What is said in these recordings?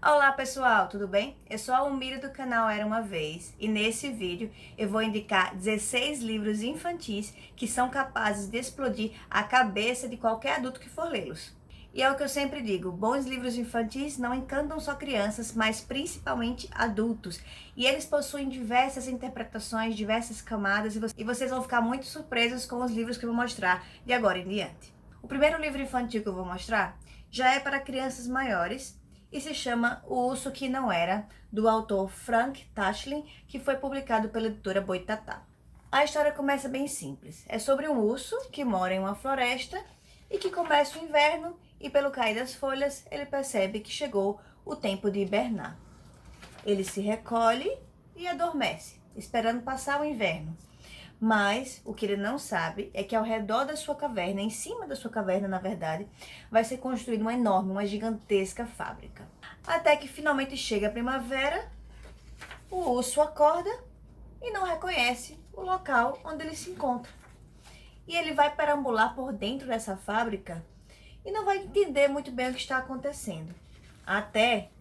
Olá pessoal, tudo bem? Eu sou a Almira do canal Era Uma Vez e nesse vídeo eu vou indicar 16 livros infantis que são capazes de explodir a cabeça de qualquer adulto que for lê-los. E é o que eu sempre digo, bons livros infantis não encantam só crianças, mas principalmente adultos. E eles possuem diversas interpretações, diversas camadas e vocês vão ficar muito surpresos com os livros que eu vou mostrar de agora em diante. O primeiro livro infantil que eu vou mostrar já é para crianças maiores, e se chama O Urso Que Não Era, do autor Frank Tashlin, que foi publicado pela editora Boitatá. A história começa bem simples. É sobre um urso que mora em uma floresta e que começa o inverno e, pelo cair das folhas, ele percebe que chegou o tempo de hibernar. Ele se recolhe e adormece, esperando passar o inverno. Mas o que ele não sabe é que ao redor da sua caverna, em cima da sua caverna, na verdade, vai ser construída uma enorme, uma gigantesca fábrica. Até que finalmente chega a primavera, o urso acorda e não reconhece o local onde ele se encontra. E ele vai perambular por dentro dessa fábrica e não vai entender muito bem o que está acontecendo. Até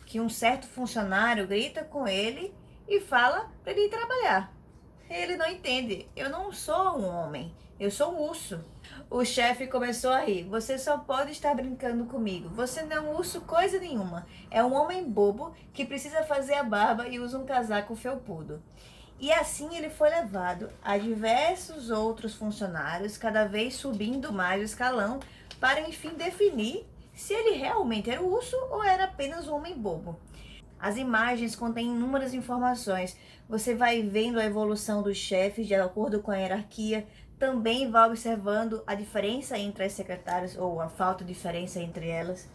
que um certo funcionário grita com ele e fala para ele ir trabalhar. Ele não entende. Eu não sou um homem, eu sou um urso. O chefe começou a rir. Você só pode estar brincando comigo. Você não é um urso coisa nenhuma. É um homem bobo que precisa fazer a barba e usa um casaco felpudo. E assim ele foi levado a diversos outros funcionários, cada vez subindo mais o escalão, para enfim definir se ele realmente era o urso ou era apenas um homem bobo. As imagens contêm inúmeras informações. Você vai vendo a evolução dos chefes de acordo com a hierarquia. Também vai observando a diferença entre as secretárias ou a falta de diferença entre elas.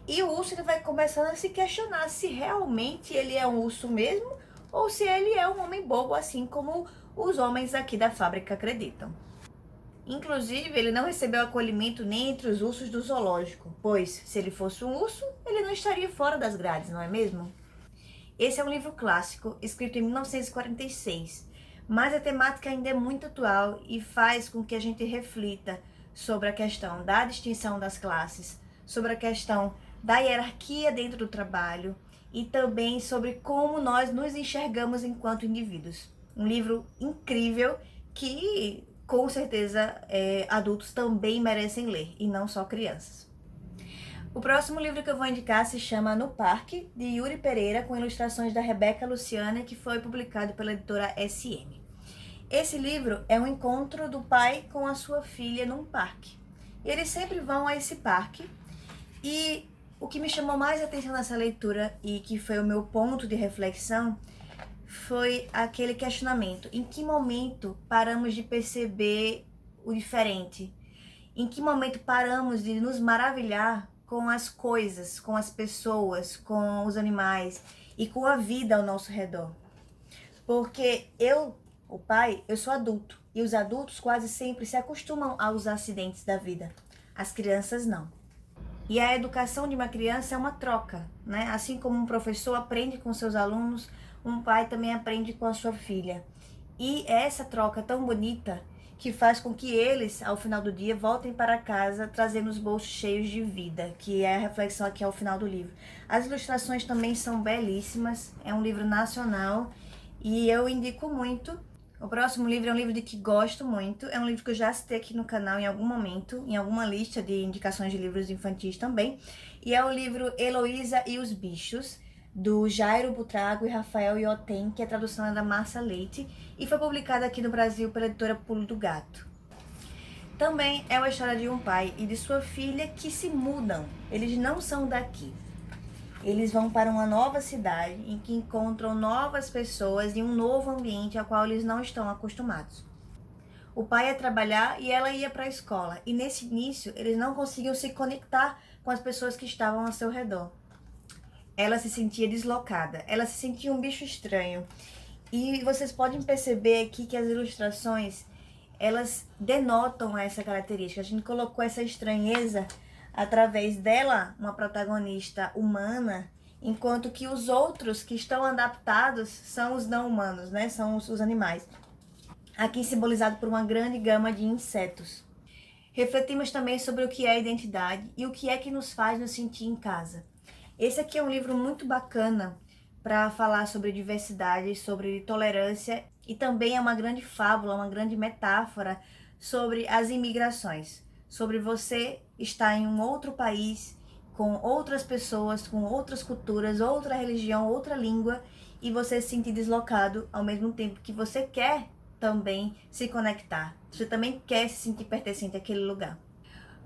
E o urso ele vai começando a se questionar se realmente ele é um urso mesmo ou se ele é um homem bobo, assim como os homens aqui da fábrica acreditam. Inclusive, ele não recebeu acolhimento nem entre os ursos do zoológico, pois se ele fosse um urso, ele não estaria fora das grades, não é mesmo? Esse é um livro clássico, escrito em 1946, mas a temática ainda é muito atual e faz com que a gente reflita sobre a questão da distinção das classes, sobre a questão da hierarquia dentro do trabalho e também sobre como nós nos enxergamos enquanto indivíduos. Um livro incrível que, com certeza, adultos também merecem ler, e não só crianças. O próximo livro que eu vou indicar se chama No Parque, de Yuri Pereira, com ilustrações da Rebeca Luciana, que foi publicado pela editora SM. Esse livro é um encontro do pai com a sua filha num parque. Eles sempre vão a esse parque e o que me chamou mais atenção nessa leitura e que foi o meu ponto de reflexão foi aquele questionamento: em que momento paramos de perceber o diferente? Em que momento paramos de nos maravilhar com as coisas, com as pessoas, com os animais e com a vida ao nosso redor? Porque eu, o pai, eu sou adulto e os adultos quase sempre se acostumam aos acidentes da vida. As crianças não. E a educação de uma criança é uma troca, né? Assim como um professor aprende com seus alunos, um pai também aprende com a sua filha. E é essa troca tão bonita que faz com que eles, ao final do dia, voltem para casa trazendo os bolsos cheios de vida, que é a reflexão aqui ao final do livro. As ilustrações também são belíssimas, é um livro nacional e eu indico muito. O próximo livro é um livro de que gosto muito, é um livro que eu já citei aqui no canal em algum momento, em alguma lista de indicações de livros infantis também, e é o livro Heloísa e os Bichos, do Jairo Butrago e Rafael Iotem, que a tradução é da Márcia Leite, e foi publicada aqui no Brasil pela editora Pulo do Gato. Também é uma história de um pai e de sua filha que se mudam, eles não são daqui. Eles vão para uma nova cidade em que encontram novas pessoas e um novo ambiente ao qual eles não estão acostumados. O pai ia trabalhar e ela ia para a escola, e nesse início eles não conseguiam se conectar com as pessoas que estavam ao seu redor. Ela se sentia deslocada, ela se sentia um bicho estranho. E vocês podem perceber aqui que as ilustrações, elas denotam essa característica. A gente colocou essa estranheza através dela, uma protagonista humana, enquanto que os outros que estão adaptados são os não humanos, né? São os animais. Aqui simbolizado por uma grande gama de insetos. Refletimos também sobre o que é identidade e o que é que nos faz nos sentir em casa. Esse aqui é um livro muito bacana para falar sobre diversidade, sobre tolerância e também é uma grande fábula, uma grande metáfora sobre as imigrações, sobre você estar em um outro país com outras pessoas, com outras culturas, outra religião, outra língua e você se sentir deslocado ao mesmo tempo que você quer também se conectar. Você também quer se sentir pertencente àquele lugar.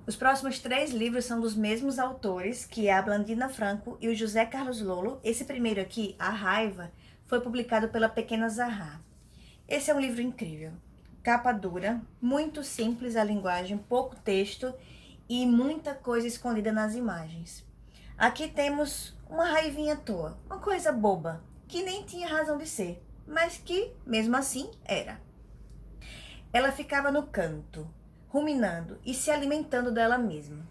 Os próximos 3 livros são dos mesmos autores, que é a Blandina Franco e o José Carlos Lolo. Esse primeiro aqui, A Raiva, foi publicado pela Pequena Zahar. Esse é um livro incrível. Capa dura, muito simples a linguagem, pouco texto e muita coisa escondida nas imagens. Aqui temos uma raivinha à toa, uma coisa boba, que nem tinha razão de ser, mas que, mesmo assim, era. Ela ficava no canto, ruminando e se alimentando dela mesma.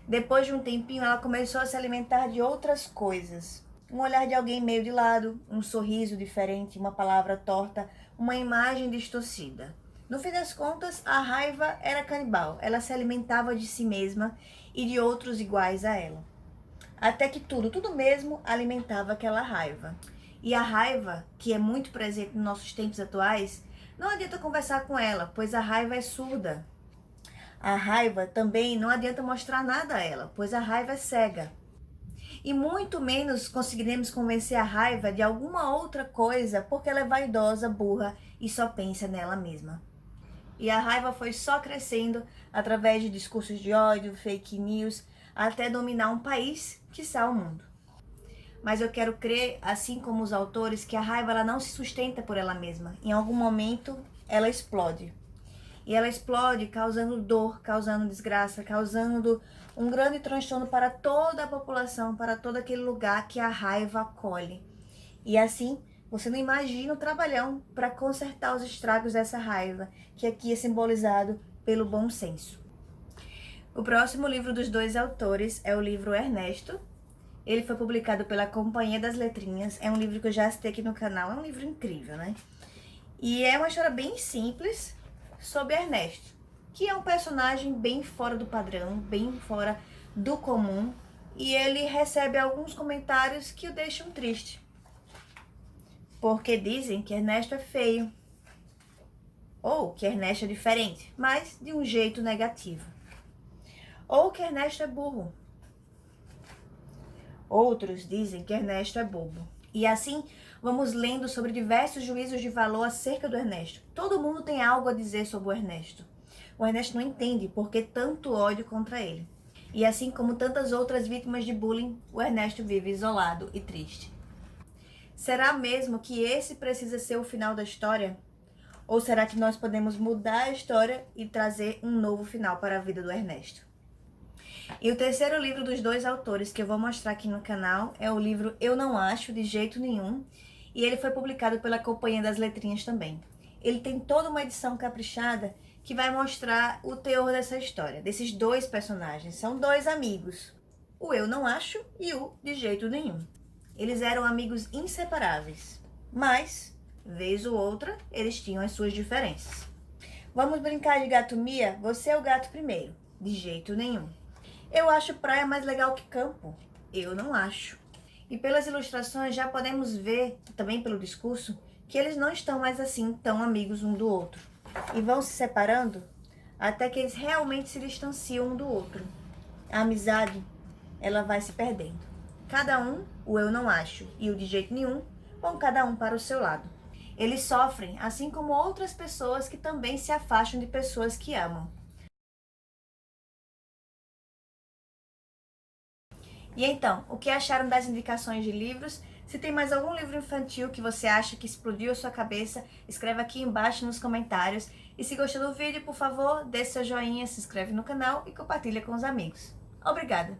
Depois de um tempinho, ela começou a se alimentar de outras coisas. Um olhar de alguém meio de lado, um sorriso diferente, uma palavra torta, uma imagem distorcida. No fim das contas, a raiva era canibal. Ela se alimentava de si mesma e de outros iguais a ela. Até que tudo mesmo alimentava aquela raiva. E a raiva, que é muito presente nos nossos tempos atuais, não adianta conversar com ela, pois a raiva é surda. A raiva também não adianta mostrar nada a ela, pois a raiva é cega. E muito menos conseguiremos convencer a raiva de alguma outra coisa, porque ela é vaidosa, burra e só pensa nela mesma. E a raiva foi só crescendo através de discursos de ódio, fake news, até dominar um país, quiçá o mundo. Mas eu quero crer, assim como os autores, que a raiva ela não se sustenta por ela mesma. Em algum momento, ela explode. E ela explode causando dor, causando desgraça, causando um grande transtorno para toda a população, para todo aquele lugar que a raiva acolhe. E assim, você não imagina o trabalhão para consertar os estragos dessa raiva, que aqui é simbolizado pelo bom senso. O próximo livro dos 2 autores é o livro Ernesto. Ele foi publicado pela Companhia das Letrinhas. É um livro que eu já citei aqui no canal. É um livro incrível, né? E é uma história bem simples sobre Ernesto, que é um personagem bem fora do padrão, bem fora do comum. E ele recebe alguns comentários que o deixam triste. Porque dizem que Ernesto é feio. Ou que Ernesto é diferente, mas de um jeito negativo. Ou que Ernesto é burro. Outros dizem que Ernesto é bobo. E assim, vamos lendo sobre diversos juízos de valor acerca do Ernesto. Todo mundo tem algo a dizer sobre o Ernesto. O Ernesto não entende por que tanto ódio contra ele. E assim como tantas outras vítimas de bullying, o Ernesto vive isolado e triste. Será mesmo que esse precisa ser o final da história? Ou será que nós podemos mudar a história e trazer um novo final para a vida do Ernesto? E o terceiro livro dos 2 autores que eu vou mostrar aqui no canal é o livro Eu Não Acho, de Jeito Nenhum, e ele foi publicado pela Companhia das Letrinhas também. Ele tem toda uma edição caprichada que vai mostrar o teor dessa história, desses 2 personagens. São 2 amigos, o Eu Não Acho e o De Jeito Nenhum. Eles eram amigos inseparáveis, mas, vez ou outra, eles tinham as suas diferenças. Vamos brincar de gato Mia? Você é o gato primeiro. De jeito nenhum. Eu acho praia mais legal que campo. Eu não acho. E pelas ilustrações já podemos ver, também pelo discurso, que eles não estão mais assim tão amigos um do outro. E vão se separando até que eles realmente se distanciam um do outro. A amizade, ela vai se perdendo. Cada um, o eu não acho e o de jeito nenhum, vão cada um para o seu lado. Eles sofrem, assim como outras pessoas que também se afastam de pessoas que amam. E então, o que acharam das indicações de livros? Se tem mais algum livro infantil que você acha que explodiu a sua cabeça, escreve aqui embaixo nos comentários. E se gostou do vídeo, por favor, deixe seu joinha, se inscreve no canal e compartilha com os amigos. Obrigada!